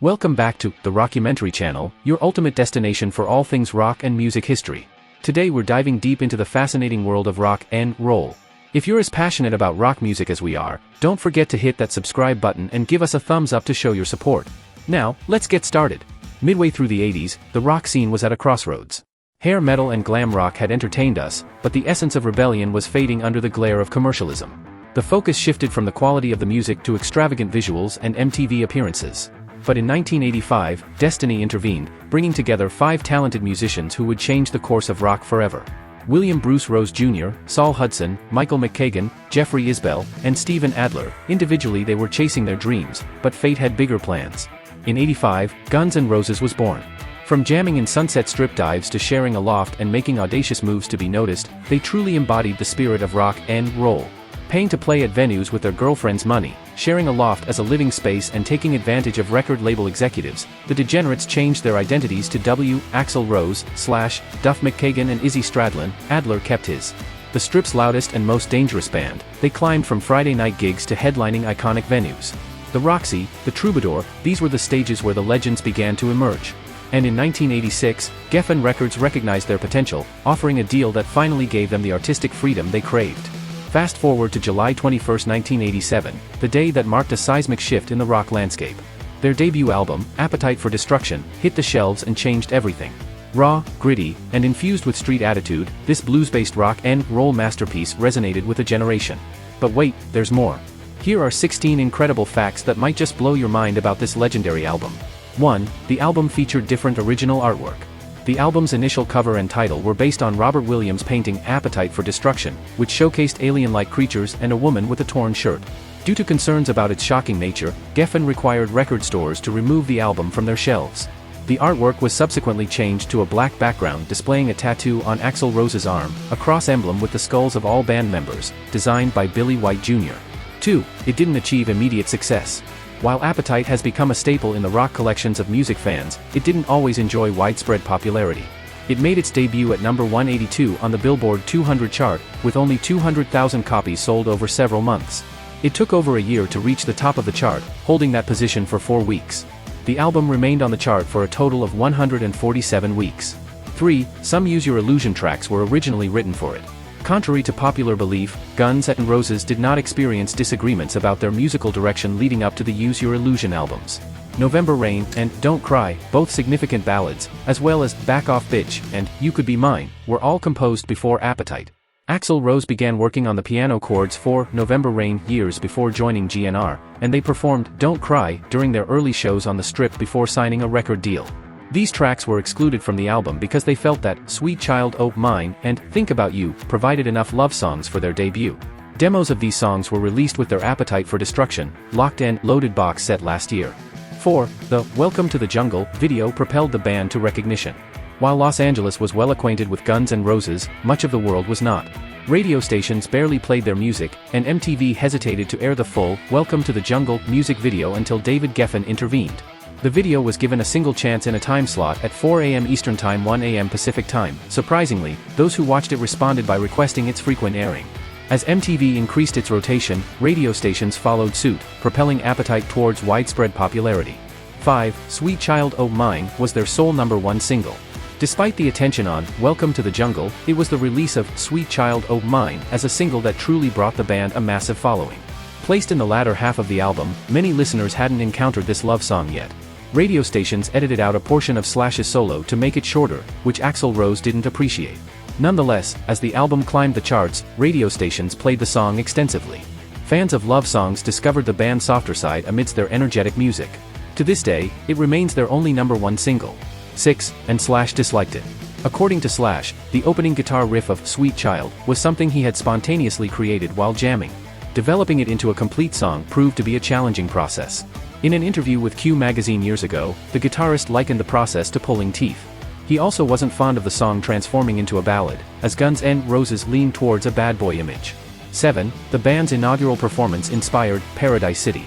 Welcome back to the Rockumentary Channel, your ultimate destination for all things rock and music history. Today we're diving deep into the fascinating world of rock and roll. If you're as passionate about rock music as we are, don't forget to hit that subscribe button and give us a thumbs up to show your support. Now, let's get started. Midway through the 80s, the rock scene was at a crossroads. Hair metal and glam rock had entertained us, but the essence of rebellion was fading under the glare of commercialism. The focus shifted from the quality of the music to extravagant visuals and MTV appearances. But in 1985, destiny intervened, bringing together 5 talented musicians who would change the course of rock forever. William Bruce Rose Jr., Saul Hudson, Michael McKagan, Jeffrey Isbell, and Steven Adler. Individually they were chasing their dreams, but fate had bigger plans. In '85, Guns N' Roses was born. From jamming in Sunset Strip dives to sharing a loft and making audacious moves to be noticed, they truly embodied the spirit of rock and roll. Paying to play at venues with their girlfriend's money, sharing a loft as a living space and taking advantage of record label executives, the Degenerates changed their identities to Axl Rose, Slash, Duff McKagan and Izzy Stradlin. Adler kept his. The Strip's loudest and most dangerous band, they climbed from Friday night gigs to headlining iconic venues. The Roxy, the Troubadour, these were the stages where the legends began to emerge. And in 1986, Geffen Records recognized their potential, offering a deal that finally gave them the artistic freedom they craved. Fast forward to July 21, 1987, the day that marked a seismic shift in the rock landscape. Their debut album, Appetite for Destruction, hit the shelves and changed everything. Raw, gritty, and infused with street attitude, this blues-based rock and roll masterpiece resonated with a generation. But wait, there's more. Here are 16 incredible facts that might just blow your mind about this legendary album. 1. The album featured different original artwork. The album's initial cover and title were based on Robert Williams' painting Appetite for Destruction, which showcased alien-like creatures and a woman with a torn shirt. Due to concerns about its shocking nature, Geffen required record stores to remove the album from their shelves. The artwork was subsequently changed to a black background displaying a tattoo on Axl Rose's arm, a cross emblem with the skulls of all band members, designed by Billy White Jr. 2. It didn't achieve immediate success. While Appetite has become a staple in the rock collections of music fans, it didn't always enjoy widespread popularity. It made its debut at number 182 on the Billboard 200 chart, with only 200,000 copies sold over several months. It took over a year to reach the top of the chart, holding that position for 4 weeks. The album remained on the chart for a total of 147 weeks. 3. Some Use Your Illusion tracks were originally written for it. Contrary to popular belief, Guns N' Roses did not experience disagreements about their musical direction leading up to the Use Your Illusion albums. November Rain and Don't Cry, both significant ballads, as well as Back Off Bitch and You Could Be Mine, were all composed before Appetite. Axl Rose began working on the piano chords for November Rain years before joining GNR, and they performed Don't Cry during their early shows on the Strip before signing a record deal. These tracks were excluded from the album because they felt that Sweet Child O' Mine and Think About You provided enough love songs for their debut. Demos of these songs were released with their Appetite for Destruction, Locked and Loaded box set last year. 4. The Welcome to the Jungle video propelled the band to recognition. While Los Angeles was well acquainted with Guns N' Roses, much of the world was not. Radio stations barely played their music, and MTV hesitated to air the full Welcome to the Jungle music video until David Geffen intervened. The video was given a single chance in a time slot at 4 a.m. Eastern Time, 1 a.m. Pacific Time. Surprisingly, those who watched it responded by requesting its frequent airing. As MTV increased its rotation, radio stations followed suit, propelling Appetite towards widespread popularity. 5. Sweet Child O' Mine was their sole #1 single. Despite the attention on Welcome to the Jungle, it was the release of Sweet Child O' Mine as a single that truly brought the band a massive following. Placed in the latter half of the album, many listeners hadn't encountered this love song yet. Radio stations edited out a portion of Slash's solo to make it shorter, which Axl Rose didn't appreciate. Nonetheless, as the album climbed the charts, radio stations played the song extensively. Fans of love songs discovered the band's softer side amidst their energetic music. To this day, it remains their only #1 single. 6. And Slash disliked it. According to Slash, the opening guitar riff of Sweet Child was something he had spontaneously created while jamming. Developing it into a complete song proved to be a challenging process. In an interview with Q magazine years ago, the guitarist likened the process to pulling teeth. He also wasn't fond of the song transforming into a ballad, as Guns N' Roses leaned towards a bad boy image. 7. The band's inaugural performance inspired Paradise City.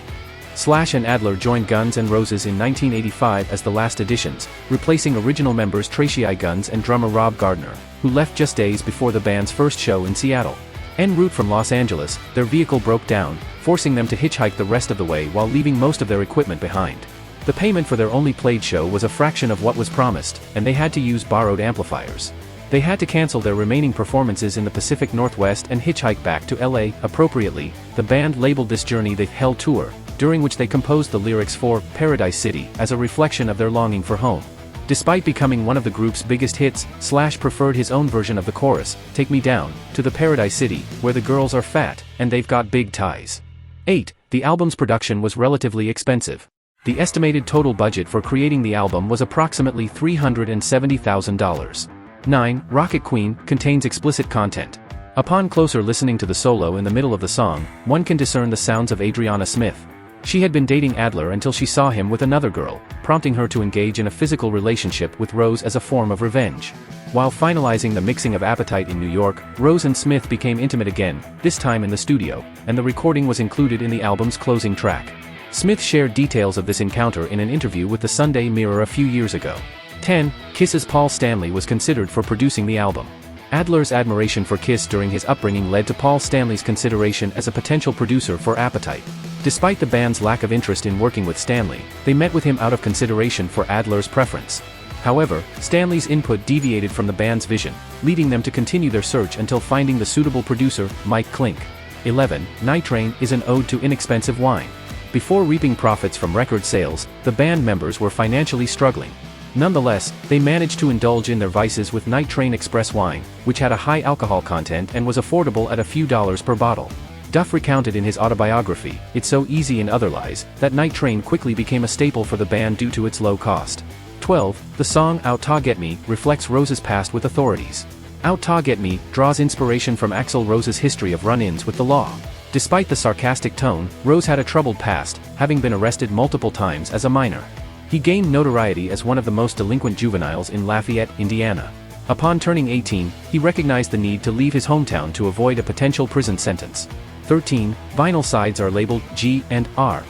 Slash and Adler joined Guns N' Roses in 1985 as the last additions, replacing original members Tracy Guns and drummer Rob Gardner, who left just days before the band's first show in Seattle. En route from Los Angeles, their vehicle broke down, forcing them to hitchhike the rest of the way while leaving most of their equipment behind. The payment for their only played show was a fraction of what was promised, and they had to use borrowed amplifiers. They had to cancel their remaining performances in the Pacific Northwest and hitchhike back to LA. Appropriately, the band labeled this journey the Hell Tour, during which they composed the lyrics for Paradise City as a reflection of their longing for home. Despite becoming one of the group's biggest hits, Slash preferred his own version of the chorus, "Take Me Down" to the Paradise City, where the girls are fat, and they've got big ties. 8. The album's production was relatively expensive. The estimated total budget for creating the album was approximately $370,000. 9. Rocket Queen contains explicit content. Upon closer listening to the solo in the middle of the song, one can discern the sounds of Adriana Smith. She had been dating Adler until she saw him with another girl, prompting her to engage in a physical relationship with Rose as a form of revenge. While finalizing the mixing of Appetite in New York, Rose and Smith became intimate again, this time in the studio, and the recording was included in the album's closing track. Smith shared details of this encounter in an interview with the Sunday Mirror a few years ago. 10. Kiss's Paul Stanley was considered for producing the album. Adler's admiration for Kiss during his upbringing led to Paul Stanley's consideration as a potential producer for Appetite. Despite the band's lack of interest in working with Stanley, they met with him out of consideration for Adler's preference. However, Stanley's input deviated from the band's vision, leading them to continue their search until finding the suitable producer, Mike Klink. 11. Night Train is an ode to inexpensive wine. Before reaping profits from record sales, the band members were financially struggling. Nonetheless, they managed to indulge in their vices with Night Train Express wine, which had a high alcohol content and was affordable at a few dollars per bottle. Duff recounted in his autobiography, "It's So Easy and Other Lies," that Night Train quickly became a staple for the band due to its low cost. 12. The song Out Ta Get Me reflects Rose's past with authorities. Out Ta Get Me draws inspiration from Axl Rose's history of run-ins with the law. Despite the sarcastic tone, Rose had a troubled past, having been arrested multiple times as a minor. He gained notoriety as one of the most delinquent juveniles in Lafayette, Indiana. Upon turning 18, he recognized the need to leave his hometown to avoid a potential prison sentence. 13. Vinyl sides are labeled G and R.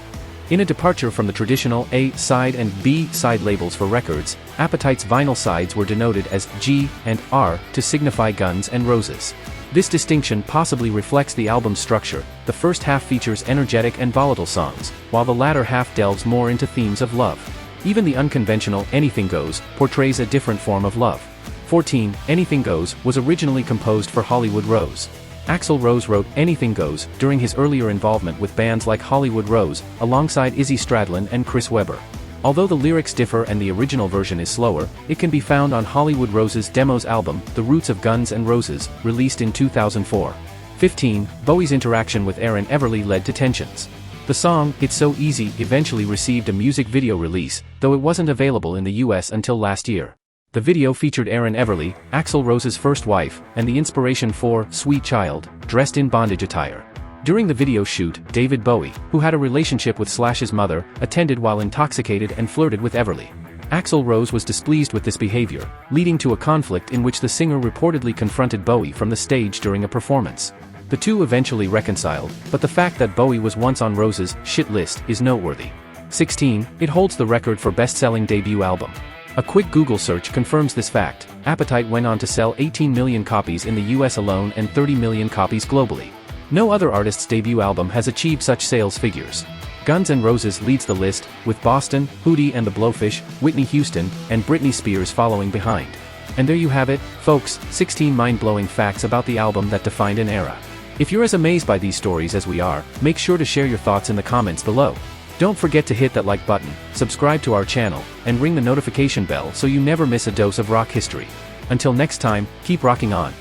In a departure from the traditional A side and B side labels for records, Appetite's vinyl sides were denoted as G and R to signify Guns N' Roses. This distinction possibly reflects the album's structure. The first half features energetic and volatile songs, while the latter half delves more into themes of love. Even the unconventional Anything Goes portrays a different form of love. 14. Anything Goes was originally composed for Hollywood Rose. Axl Rose wrote Anything Goes during his earlier involvement with bands like Hollywood Rose, alongside Izzy Stradlin and Chris Webber. Although the lyrics differ and the original version is slower, it can be found on Hollywood Rose's Demos album, The Roots of Guns N' Roses, released in 2004. 15. Bowie's interaction with Aaron Everly led to tensions. The song, It's So Easy, eventually received a music video release, though it wasn't available in the US until last year. The video featured Aaron Everly, Axl Rose's first wife, and the inspiration for Sweet Child, dressed in bondage attire. During the video shoot, David Bowie, who had a relationship with Slash's mother, attended while intoxicated and flirted with Everly. Axl Rose was displeased with this behavior, leading to a conflict in which the singer reportedly confronted Bowie from the stage during a performance. The two eventually reconciled, but the fact that Bowie was once on Rose's shit list is noteworthy. 16. It holds the record for best-selling debut album. A quick Google search confirms this fact. Appetite went on to sell 18 million copies in the US alone and 30 million copies globally. No other artist's debut album has achieved such sales figures. Guns N' Roses leads the list, with Boston, Hootie and the Blowfish, Whitney Houston, and Britney Spears following behind. And there you have it, folks, 16 mind-blowing facts about the album that defined an era. If you're as amazed by these stories as we are, make sure to share your thoughts in the comments below. Don't forget to hit that like button, subscribe to our channel, and ring the notification bell so you never miss a dose of rock history. Until next time, keep rocking on.